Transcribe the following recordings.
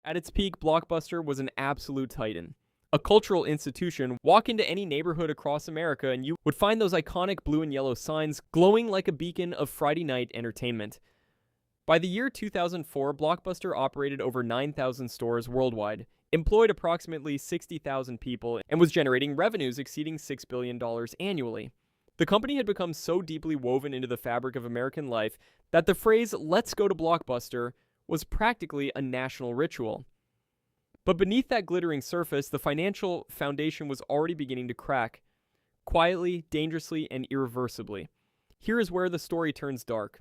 At its peak, Blockbuster was an absolute titan. A cultural institution. Walk into any neighborhood across America and you would find those iconic blue and yellow signs glowing like a beacon of Friday night entertainment. By the year 2004, Blockbuster operated over 9,000 stores worldwide, employed approximately 60,000 people, and was generating revenues exceeding $6 billion annually. The company had become so deeply woven into the fabric of American life that the phrase, "let's go to Blockbuster," was practically a national ritual. But beneath that glittering surface, the financial foundation was already beginning to crack, quietly, dangerously, and irreversibly. Here is where the story turns dark.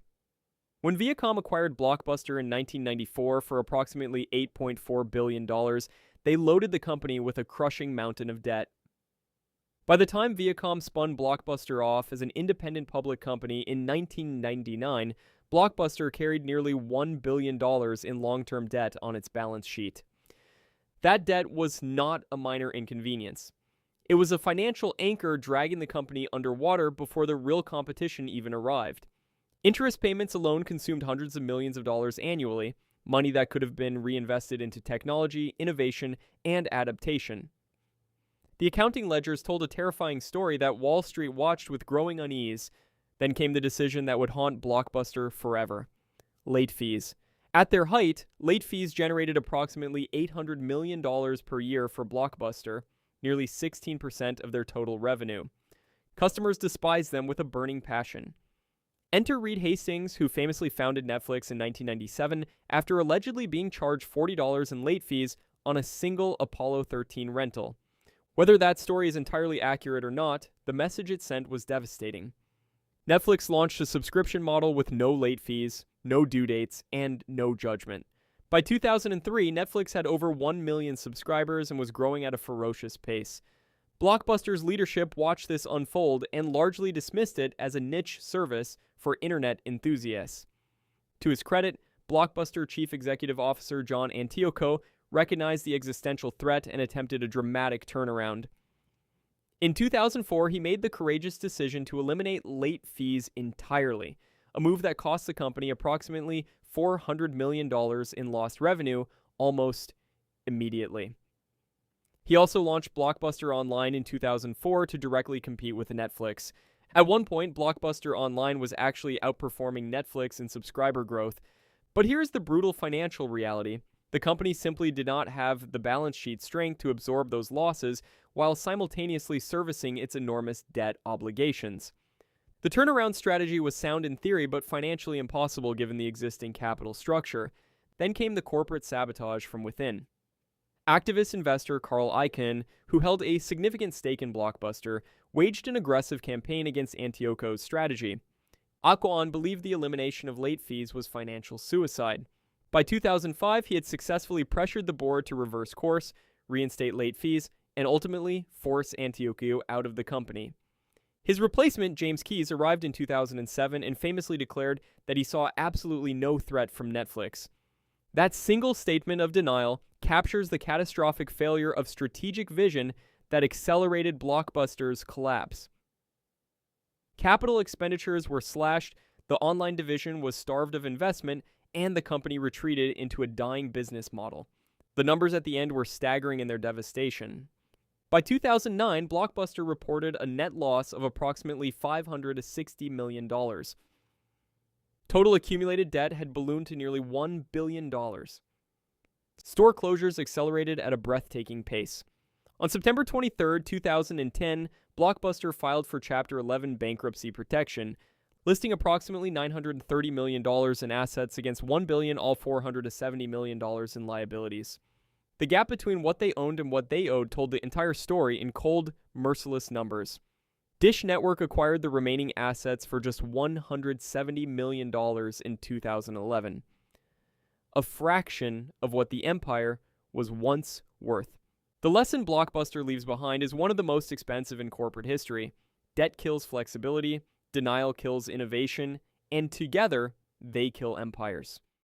When Viacom acquired Blockbuster in 1994 for approximately $8.4 billion, they loaded the company with a crushing mountain of debt. By the time Viacom spun Blockbuster off as an independent public company in 1999, Blockbuster carried nearly $1 billion in long-term debt on its balance sheet. That debt was not a minor inconvenience. It was a financial anchor dragging the company underwater before the real competition even arrived. Interest payments alone consumed hundreds of millions of dollars annually, money that could have been reinvested into technology, innovation, and adaptation. The accounting ledgers told a terrifying story that Wall Street watched with growing unease. Then came the decision that would haunt Blockbuster forever: late fees. At their height, late fees generated approximately $800 million per year for Blockbuster, nearly 16% of their total revenue. Customers despised them with a burning passion. Enter Reed Hastings, who famously founded Netflix in 1997 after allegedly being charged $40 in late fees on a single Apollo 13 rental. Whether that story is entirely accurate or not, the message it sent was devastating. Netflix launched a subscription model with no late fees, no due dates, and no judgment. By 2003, Netflix had over 1 million subscribers and was growing at a ferocious pace. Blockbuster's leadership watched this unfold and largely dismissed it as a niche service for internet enthusiasts. To his credit, Blockbuster Chief Executive Officer John Antioco recognized the existential threat and attempted a dramatic turnaround. In 2004, he made the courageous decision to eliminate late fees entirely, a move that cost the company approximately $400 million in lost revenue almost immediately. He also launched Blockbuster Online in 2004 to directly compete with Netflix. At one point, Blockbuster Online was actually outperforming Netflix in subscriber growth. But here's the brutal financial reality. The company simply did not have the balance sheet strength to absorb those losses while simultaneously servicing its enormous debt obligations. The turnaround strategy was sound in theory, but financially impossible given the existing capital structure. Then came the corporate sabotage from within. Activist investor Carl Icahn, who held a significant stake in Blockbuster, waged an aggressive campaign against Antioco's strategy. Icahn believed the elimination of late fees was financial suicide. By 2005, he had successfully pressured the board to reverse course, reinstate late fees, and ultimately force Antioco out of the company. His replacement, James Keyes, arrived in 2007 and famously declared that he saw absolutely no threat from Netflix. That single statement of denial captures the catastrophic failure of strategic vision that accelerated Blockbuster's collapse. Capital expenditures were slashed, the online division was starved of investment, and the company retreated into a dying business model. The numbers at the end were staggering in their devastation. By 2009, Blockbuster reported a net loss of approximately $560 million. Total accumulated debt had ballooned to nearly $1 billion. Store closures accelerated at a breathtaking pace. On September 23, 2010, Blockbuster filed for Chapter 11 bankruptcy protection, listing approximately $930 million in assets against $1 billion, all $470 million in liabilities. The gap between what they owned and what they owed told the entire story in cold, merciless numbers. Dish Network acquired the remaining assets for just $170 million in 2011. A fraction of what the empire was once worth. The lesson Blockbuster leaves behind is one of the most expensive in corporate history. Debt kills flexibility, denial kills innovation, and together, they kill empires.